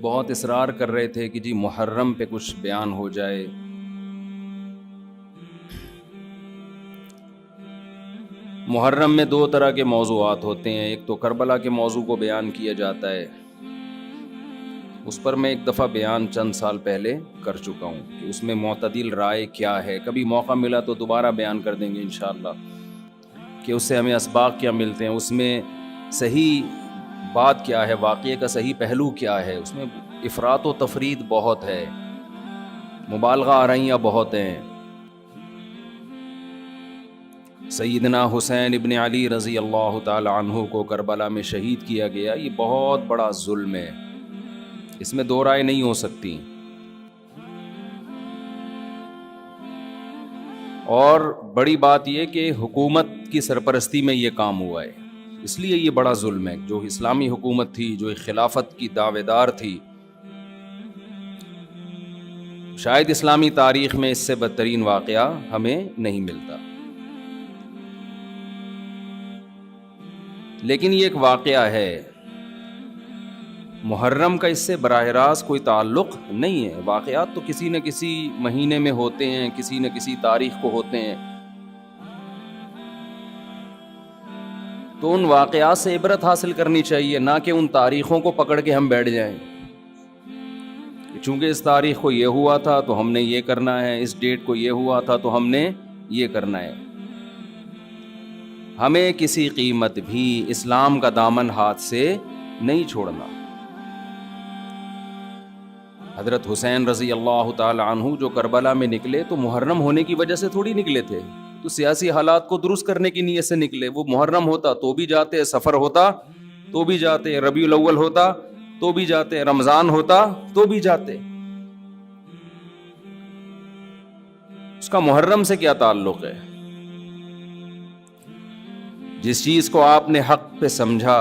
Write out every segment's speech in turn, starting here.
بہت اصرار کر رہے تھے کہ جی محرم پہ کچھ بیان ہو جائے. محرم میں 2 طرح کے موضوعات ہوتے ہیں. ایک تو کربلا کے موضوع کو بیان کیا جاتا ہے، اس پر میں ایک دفعہ بیان چند سال پہلے کر چکا ہوں کہ اس میں معتدل رائے کیا ہے. کبھی موقع ملا تو دوبارہ بیان کر دیں گے انشاءاللہ کہ اس سے ہمیں اسباق کیا ملتے ہیں، اس میں صحیح بات کیا ہے، واقعے کا صحیح پہلو کیا ہے. اس میں افراط و تفرید بہت ہے، مبالغہ آرائیاں بہت ہیں. سیدنا حسین ابن علی رضی اللہ تعالی عنہ کو کربلا میں شہید کیا گیا، یہ بہت بڑا ظلم ہے، اس میں 2 رائے نہیں ہو سکتی. اور بڑی بات یہ کہ حکومت کی سرپرستی میں یہ کام ہوا ہے، اس لیے یہ بڑا ظلم ہے. جو اسلامی حکومت تھی، جو خلافت کی دعوے دار تھی، شاید اسلامی تاریخ میں اس سے بدترین واقعہ ہمیں نہیں ملتا. لیکن یہ ایک واقعہ ہے، محرم کا اس سے براہ راست کوئی تعلق نہیں ہے. واقعات تو کسی نہ کسی مہینے میں ہوتے ہیں، کسی نہ کسی تاریخ کو ہوتے ہیں، تو ان واقعات سے عبرت حاصل کرنی چاہیے، نہ کہ ان تاریخوں کو پکڑ کے ہم بیٹھ جائیں. چونکہ اس تاریخ کو یہ ہوا تھا تو ہم نے یہ کرنا ہے، اس ڈیٹ کو یہ ہوا تھا تو ہم نے یہ کرنا ہے. ہمیں کسی قیمت بھی اسلام کا دامن ہاتھ سے نہیں چھوڑنا. حضرت حسین رضی اللہ تعالی عنہ جو کربلا میں نکلے تو محرم ہونے کی وجہ سے تھوڑی نکلے تھے، تو سیاسی حالات کو درست کرنے کی نیت سے نکلے. وہ محرم ہوتا تو بھی جاتے، سفر ہوتا تو بھی جاتے، ربیع الاول ہوتا تو بھی جاتے، رمضان ہوتا تو بھی جاتے. اس کا محرم سے کیا تعلق ہے؟ جس چیز کو آپ نے حق پہ سمجھا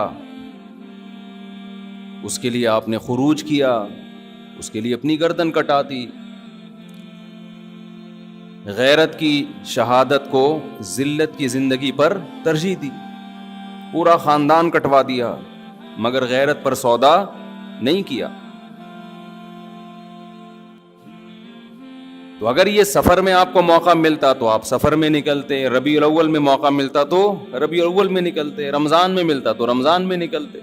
اس کے لیے آپ نے خروج کیا، اس کے لیے اپنی گردن کٹا دی. غیرت کی شہادت کو ذلت کی زندگی پر ترجیح دی، پورا خاندان کٹوا دیا مگر غیرت پر سودا نہیں کیا. تو اگر یہ سفر میں آپ کو موقع ملتا تو آپ سفر میں نکلتے، ربیع الاول میں موقع ملتا تو ربیع الاول میں نکلتے، رمضان میں ملتا تو رمضان میں نکلتے.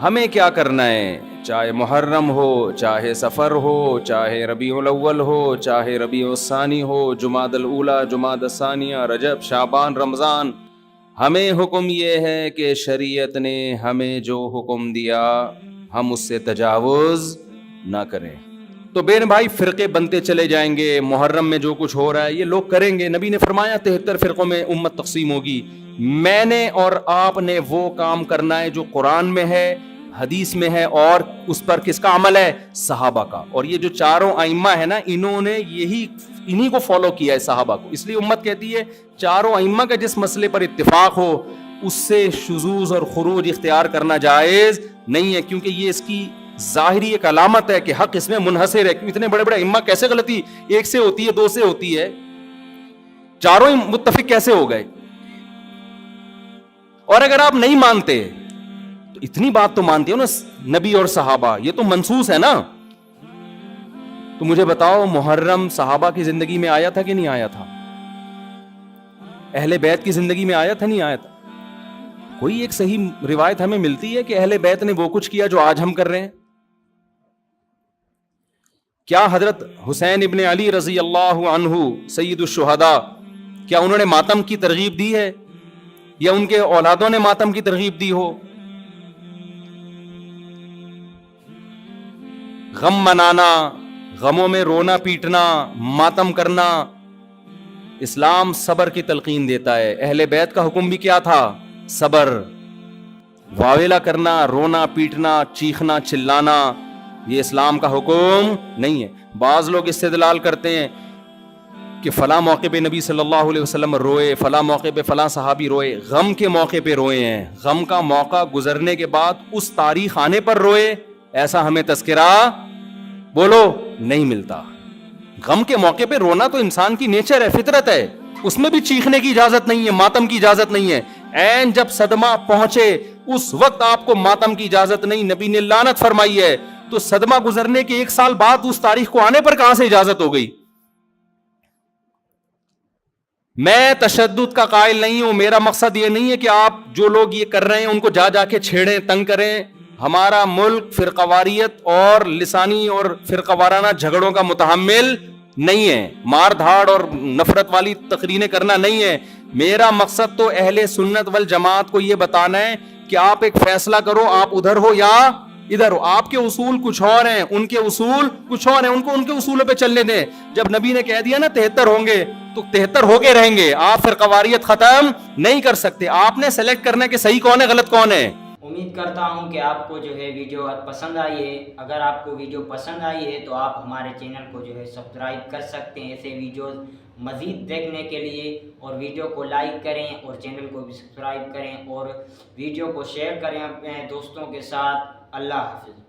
ہمیں کیا کرنا ہے؟ چاہے محرم ہو، چاہے سفر ہو، چاہے ربیع الاول ہو، چاہے ربیع الثانی ہو، جمادی الاولی، جمادی الثانیہ، رجب، شعبان، رمضان، ہمیں حکم یہ ہے کہ شریعت نے ہمیں جو حکم دیا ہم اس سے تجاوز نہ کریں. تو بہن بھائی فرقے بنتے چلے جائیں گے، محرم میں جو کچھ ہو رہا ہے یہ لوگ کریں گے. نبی نے فرمایا 73 فرقوں میں امت تقسیم ہوگی. میں نے اور آپ نے وہ کام کرنا ہے جو قرآن میں ہے، حدیث میں ہے، اور اس پر کس کا عمل ہے؟ صحابہ کا. اور یہ جو 4 ائمہ ہے نا، انہوں نے انہی کو فالو کیا ہے، صحابہ کو. اس لیے امت کہتی ہے 4 ائمہ کا جس مسئلے پر اتفاق ہو اس سے شذوذ اور خروج اختیار کرنا جائز نہیں ہے، کیونکہ یہ اس کی ظاہری ایک علامت ہے کہ حق اس میں منحصر ہے. اتنے بڑے بڑے ائمہ کیسے غلطی ایک سے ہوتی ہے، 2 سے ہوتی ہے، 4 متفق کیسے ہو گئے؟ اور اگر آپ نہیں مانتے تو اتنی بات تو مانتے ہو نا، نبی اور صحابہ یہ تو منصوص ہے نا. تو مجھے بتاؤ محرم صحابہ کی زندگی میں آیا تھا کہ نہیں آیا تھا؟ اہل بیت کی زندگی میں آیا تھا نہیں آیا تھا؟ کوئی ایک صحیح روایت ہمیں ملتی ہے کہ اہل بیت نے وہ کچھ کیا جو آج ہم کر رہے ہیں؟ کیا حضرت حسین ابن علی رضی اللہ عنہ سید الشہداء، کیا انہوں نے ماتم کی ترغیب دی ہے یا ان کے اولادوں نے ماتم کی ترغیب دی ہو؟ غم منانا، غموں میں رونا پیٹنا، ماتم کرنا، اسلام صبر کی تلقین دیتا ہے. اہل بیت کا حکم بھی کیا تھا؟ صبر. واویلا کرنا، رونا پیٹنا، چیخنا چلانا یہ اسلام کا حکم نہیں ہے. بعض لوگ استدلال کرتے ہیں کہ فلاں موقع پہ نبی صلی اللہ علیہ وسلم روئے، فلاں موقع پہ فلاں صحابی روئے. غم کے موقع پہ روئے ہیں، غم کا موقع گزرنے کے بعد اس تاریخ آنے پر روئے، ایسا ہمیں تذکرہ بولو نہیں ملتا. غم کے موقع پہ رونا تو انسان کی نیچر ہے، فطرت ہے، اس میں بھی چیخنے کی اجازت نہیں ہے، ماتم کی اجازت نہیں ہے. این جب صدمہ پہنچے اس وقت آپ کو ماتم کی اجازت نہیں, نبی نے لعنت فرمائی ہے. تو صدمہ گزرنے کے 1 سال بعد اس تاریخ کو آنے پر کہاں سے اجازت ہو گئی؟ میں تشدد کا قائل نہیں ہوں. میرا مقصد یہ نہیں ہے کہ آپ جو لوگ یہ کر رہے ہیں ان کو جا جا کے چھیڑیں, تنگ کریں. ہمارا ملک فرقہ واریت اور لسانی اور فرقہ وارانہ جھگڑوں کا متحمل نہیں ہے, مار دھاڑ اور نفرت والی تقریریں کرنا نہیں ہے. میرا مقصد تو اہل سنت والجماعت کو یہ بتانا ہے کہ آپ ایک فیصلہ کرو, آپ ادھر ہو یا ادھر ہو. آپ کے اصول کچھ اور ہیں, ان کے اصول کچھ اور ہیں, ان کو ان کے اصولوں پہ چلنے دیں. جب نبی نے کہہ دیا نا 73 ہوں گے تو 73 ہو کے رہیں گے. آپ فرقہ واریت ختم نہیں کر سکتے. آپ نے سلیکٹ کرنا کہ صحیح کون ہے غلط کون ہے. امید کرتا ہوں کہ آپ کو جو ہے ویڈیو پسند آئی ہے. اگر آپ کو ویڈیو پسند آئی ہے تو آپ ہمارے چینل کو جو ہے سبسکرائب کر سکتے ہیں ایسے ویڈیوز مزید دیکھنے کے لیے. اور ویڈیو کو لائک کریں اور چینل کو بھی سبسکرائب کریں اور ویڈیو کو شیئر کریں اپنے دوستوں کے ساتھ. اللہ حافظ.